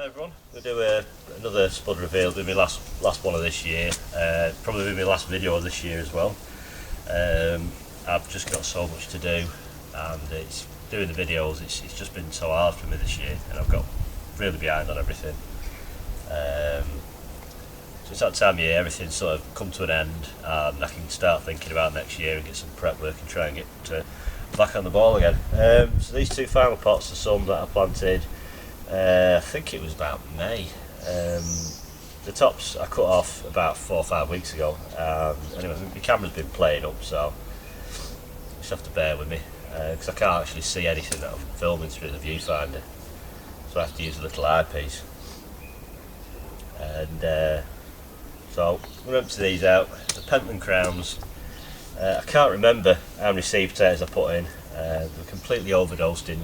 Hi everyone, we'll do another spud reveal. It'll be my last one of this year, probably be my last video of this year as well. I've just got so much to do, and it's doing the videos, it's just been so hard for me this year, and I've got really behind on everything. So it's that time of year, everything's sort of come to an end, and I can start thinking about next year and get some prep work and try and get back on the ball again. So these two final pots are some that I planted, I think it was about May. The tops I cut off about 4 or 5 weeks ago. Anyway, my camera's been playing up, so you just have to bear with me, because I can't actually see anything that I'm filming through the viewfinder, so I have to use a little eyepiece. And so I'm going to empty these out. The Pentland crowns, I can't remember how many seed potatoes I put in. They're completely overdosed in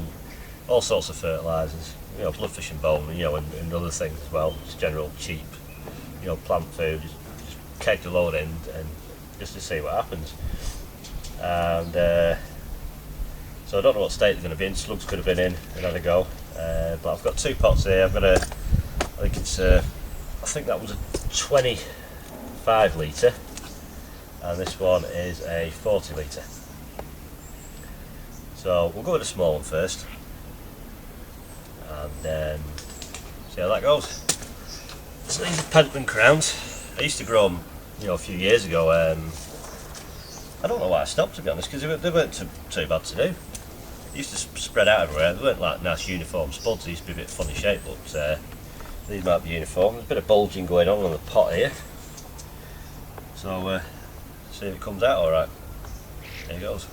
all sorts of fertilisers, bloodfish and bone, and other things as well. Just general cheap, plant food. Just kegged a load in and just to see what happens. And so I don't know what state they're going to be in. Slugs could have been in and had a go. But I've got 2 pots here. I've got I think that was a 25 litre, and this one is a 40 litre. So we'll go with the small one first, and then see how that goes. So these are Pentland crowns. I used to grow them, a few years ago. I don't know why I stopped, to be honest, because they weren't too bad to do. They used to spread out everywhere. They weren't like nice uniform spuds. They used to be a bit funny shape, but these might be uniform. There's a bit of bulging going on the pot here. So see if it comes out alright. There it goes.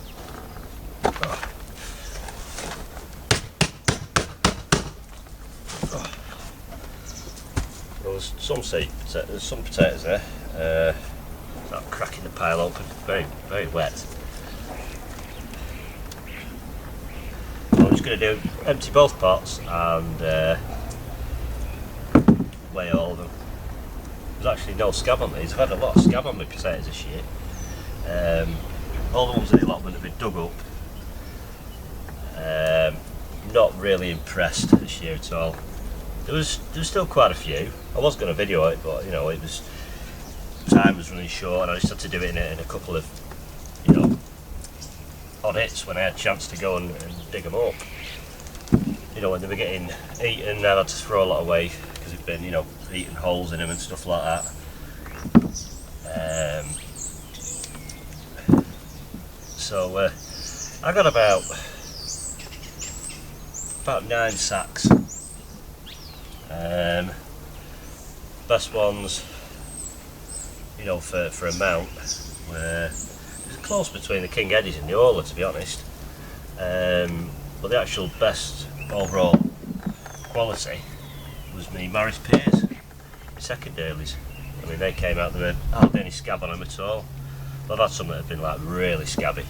There's some potatoes there. Start cracking the pile open. Very, very wet. I'm just going to empty both pots and weigh all of them. There's actually no scab on these. I've had a lot of scab on my potatoes this year. All the ones in the allotment have been dug up. Not really impressed this year at all. There was still quite a few. I was going to video it, but time was running short, and I just had to do it in a couple of odd hits when I had a chance to go and dig them up. When they were getting eaten, I had to throw a lot away because it'd been eating holes in them and stuff like that. So I got about 9 sacks. Best ones, for a mount, were close between the King Eddies and the Orla, to be honest. But the actual best overall quality was me Morris Pears, the second dailies. I mean, they came out, there hardly any scab on them at all. But I've had some that have been like really scabby.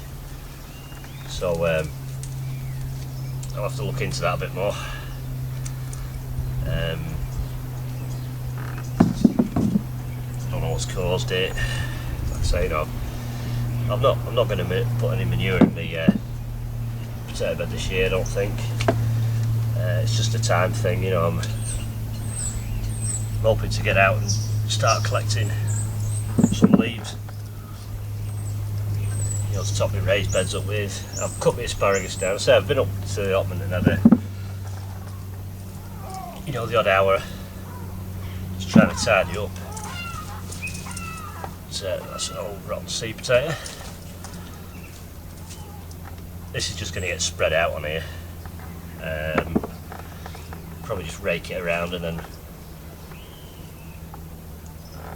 So I'll have to look into that a bit more. I don't know what's caused it. Like I say, I'm not going to put any manure in the potato bed this year, I don't think. It's just a time thing, I'm hoping to get out and start collecting some leaves, to top my raised beds up with. I've cut my asparagus down, so I've been up to the allotment and had the odd hour just trying to tidy up. So that's an old rotten seed potato. This is just going to get spread out on here. Probably just rake it around and then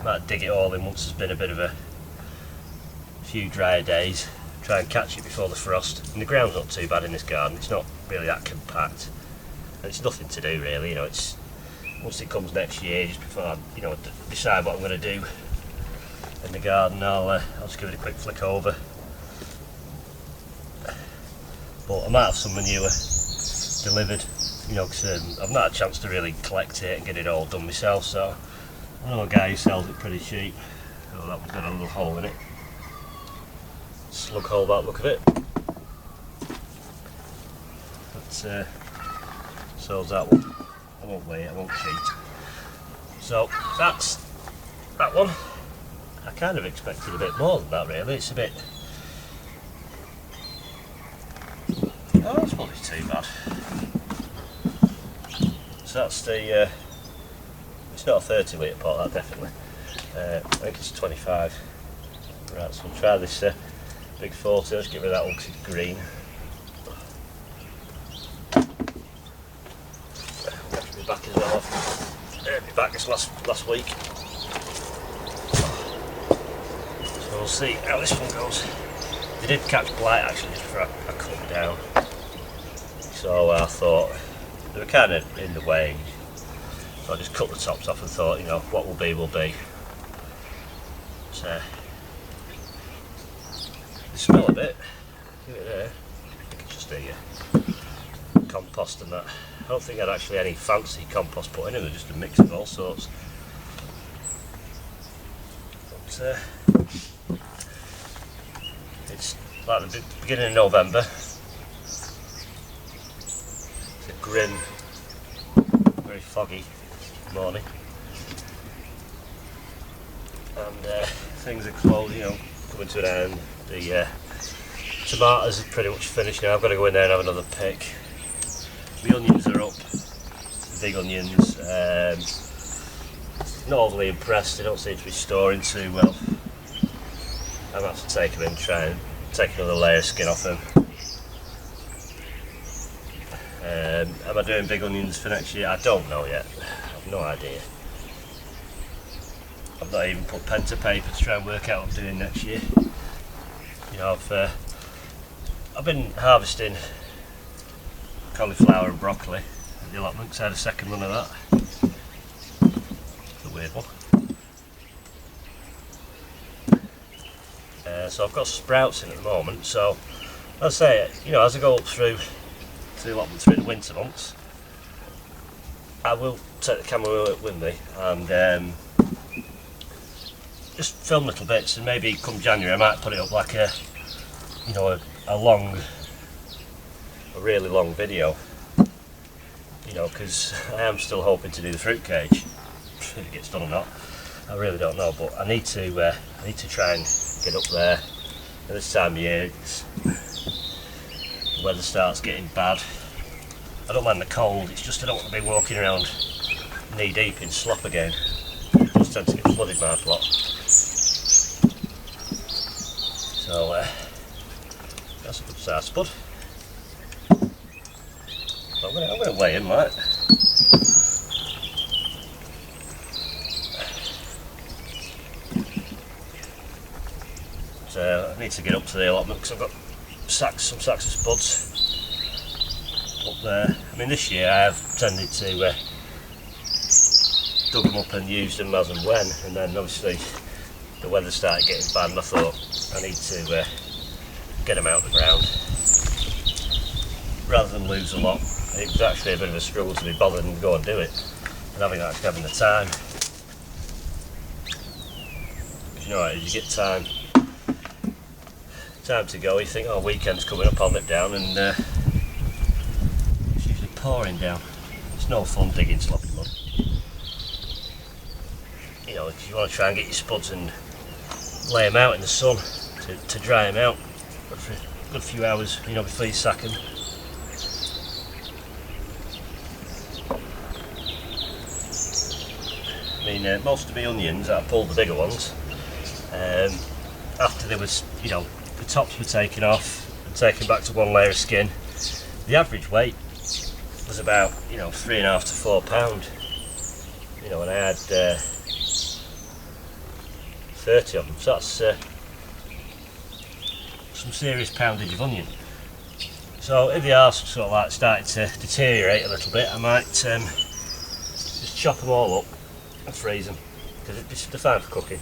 might dig it all in once there's been a bit of a few drier days. Try and catch it before the frost. And the ground's not too bad in this garden. It's not really that compact. And it's nothing to do really. It's once it comes next year, just before I decide what I'm going to do in the garden, I'll just give it a quick flick over. But I might have some manure delivered, because I've not had a chance to really collect it and get it all done myself. So I know a guy who sells it pretty cheap. Oh, that one's got a little hole in it. Slug hole, that look of it. But sells that one. won't wait, I won't cheat. So that's that one. I kind of expected a bit more than that really. It's a bit... Oh, it's probably too bad. So that's the... it's not a 30 litre pot, that definitely. I think it's 25. Right, so we'll try this big 40. Let's get rid of that one because it's green. I'll be back as well. I'll be back this last week. So we'll see how this one goes. They did catch blight actually just before I cut them down. So I thought they were kind of in the way. So I just cut the tops off and thought, you know, what will be will be. So they smell a bit. Give it there. I think it's just a compost and that. I don't think I had actually any fancy compost put in it. They're just a mix of all sorts. But it's like the beginning of November. It's a grim, very foggy morning, and things are close, you know, coming to an end. The tomatoes are pretty much finished now. I've got to go in there and have another pick. The onions are up, the big onions. Not overly impressed, they don't seem to be storing too well. I'm going to have to take them in and try and take another layer of skin off them. Am I doing big onions for next year? I don't know yet. I've no idea. I've not even put pen to paper to try and work out what I'm doing next year. You know, I've been harvesting cauliflower and broccoli at the allotment because I had a second run of that. It's a weird one. So I've got sprouts in at the moment. So as I say, you know, as I go up through the allotment through the winter months, I will take the camera with me and just film little bits, and maybe come January I might put it up like a, you know, a really long video, you know, because I am still hoping to do the fruit cage. If it gets done or not, I really don't know, but I need to try and get up there. At this time of year, the weather starts getting bad. I don't mind the cold, it's just I don't want to be walking around knee deep in slop again. It does tend to get flooded, my plot. So that's a good size spud. I'm going to weigh him, like. So I need to get up to the allotment because I've got some sacks of spuds up there. I mean, this year I have tended to dug them up and used them as and when, and then obviously the weather started getting bad and I thought I need to get them out of the ground rather than lose a lot. It was actually a bit of a struggle to be bothered and go and do it, and having the time. Because you know, as you get time to go, you think, oh, weekend's coming up, I'll nip down, and it's usually pouring down. It's no fun digging sloppy mud. You know, if you want to try and get your spuds and lay them out in the sun to dry them out for a good few hours, you know, before you sack them. I mean, most of the onions, I pulled the bigger ones after there was, you know, the tops were taken off and taken back to one layer of skin. The average weight was about, you know, 3.5 to 4 pound. You know, and I had 30 of them, so that's some serious poundage of onion. So if they are sort of like starting to deteriorate a little bit, I might just chop them all up and freeze them, because they're fine for cooking.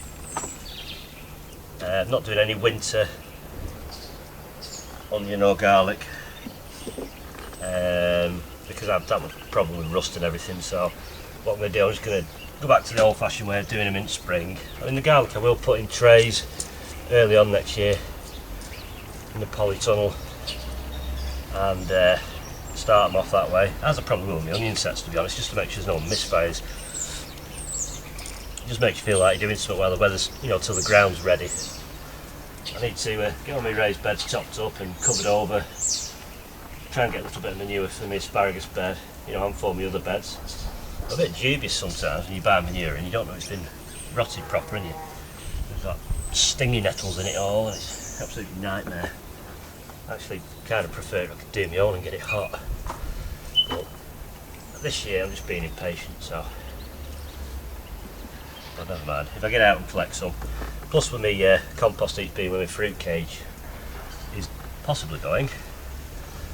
I'm not doing any winter onion or garlic because I've that problem with rust and everything. So what I'm going to do, I'm just going to go back to the old-fashioned way of doing them in spring. I mean, the garlic I will put in trays early on next year in the polytunnel, and start them off that way, as I probably will with my onion sets, to be honest, just to make sure there's no misfires. It just makes you feel like you're doing something while the weather's, you know, till the ground's ready. I need to get all my raised beds topped up and covered over. Try and get a little bit of manure for my asparagus bed, you know, and for my other beds. It's a bit dubious sometimes when you buy manure and you don't know it's been rotted proper, and there's got stingy nettles in it all, and it's an absolute nightmare. I actually kind of prefer if I could do my own and get it hot. But this year I'm just being impatient, so. But never mind, if I get out and collect some. Plus with my compost heap being with my fruit cage is possibly going,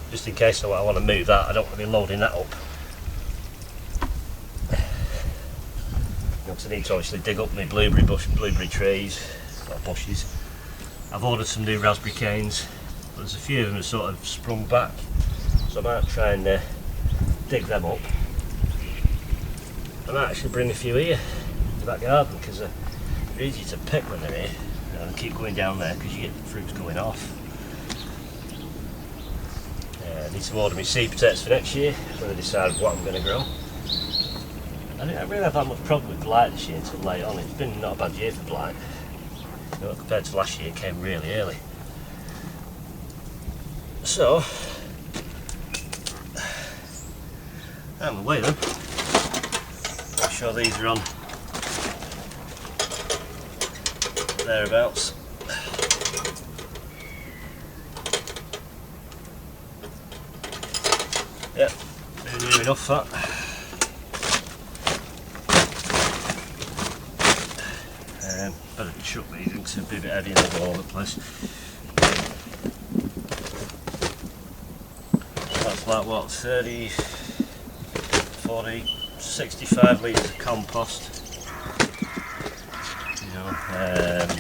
just in case I want to move that, I don't want to be loading that up. Because I need to obviously dig up my blueberry trees, not bushes. I've ordered some new raspberry canes, but there's a few of them have sort of sprung back, so I might try and dig them up. I might actually bring a few here in the back garden, because they're easy to pick when they're here, and keep going down there because you get the fruits going off. I need to order my seed potatoes for next year when I decide what I'm going to grow. I didn't really have that much problem with blight this year until late on. It's been not a bad year for blight. You know, compared to last year, it came really early. So, I'm away then. Make sure these are on thereabouts. Yep, near enough that. Better chuck these in because it'd be a bit heavy and they'll go all over the place. That's like what, 30, 40, 65 litres of compost. You know,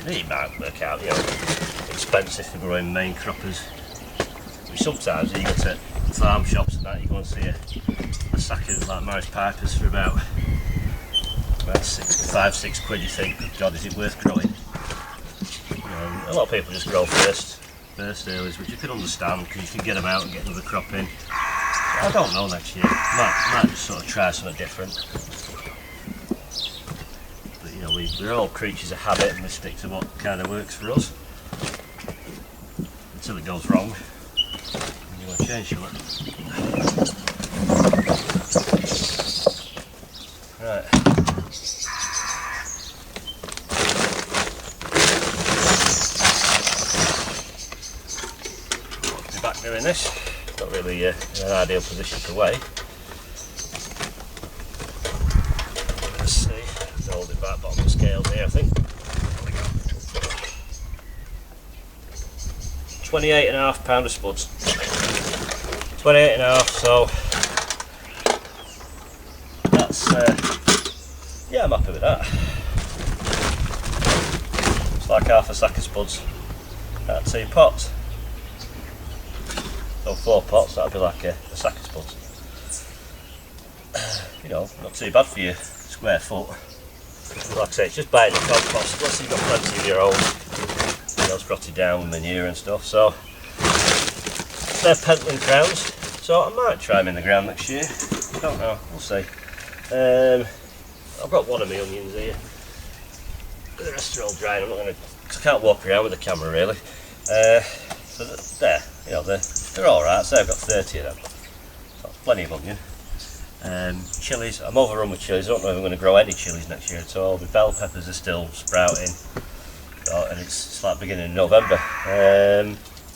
it might work out, you know, expensive for growing main croppers. But sometimes you go to farm shops and that, you go and see a sack of like Morris Pipers for about 5-6 quid. You think, good God, is it worth growing? A lot of people just grow first earlies, which you can understand because you can get them out and get another crop in. I don't know next year. Might just sort of try something different. But you know, we're all creatures of habit, and we stick to what kind of works for us until it goes wrong. And you want to change it. Right. Back doing this, not really in an ideal position to weigh. Let's see, hold it back, bottom of the scales here, I think. 28.5 pound of spuds. 28.5, so that's, yeah, I'm happy with that. It's like half a sack of spuds at 2 pots. So 4 pots, that'd be like a sack of spuds. You know, not too bad for your square foot. Like I say, it's just buying the compost, plus you've got plenty of your own, you know, sprouted down with manure and stuff. So, they're Pentland crowns, so I might try them in the ground next year. I don't know, we'll see. I've got one of my onions here. The rest are all drying. I'm not going to, because I can't walk around with the camera really. So there, you know, they're alright, so I've got 30 of them. So plenty of onion. Chilies, I'm overrun with chilies. I don't know if I'm going to grow any chilies next year at all. The bell peppers are still sprouting, and it's like beginning of November.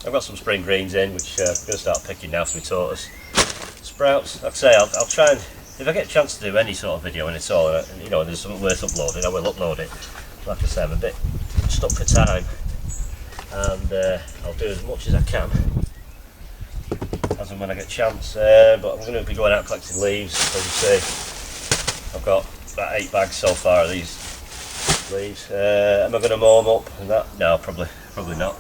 I've got some spring greens in, which I'm going to start picking now for my tortoise. Sprouts, like I say, I'll try and, if I get a chance to do any sort of video and it's all, and you know, there's something worth uploading, I will upload it. Like I say, I'm a bit stuck for time, and I'll do as much as I can as and when I get a chance. But I'm going to be going out collecting leaves. As you see, I've got about 8 bags so far of these leaves. Am I going to mow them up and that? No, probably not.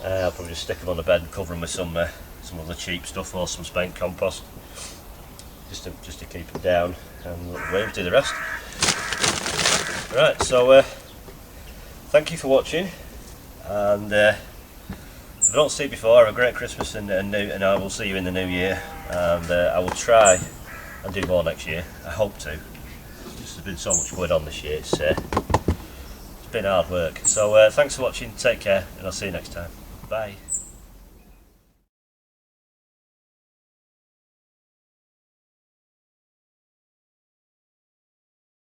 I'll probably just stick them on the bed and cover them with some other cheap stuff or some spent compost, just to keep them down, and let the waves do the rest. Right, so thank you for watching, and if I don't see you before, have a great Christmas and I will see you in the new year. and I will try and do more next year. I hope to. Just there's been so much going on this year. It's been hard work. So thanks for watching. Take care, and I'll see you next time. Bye.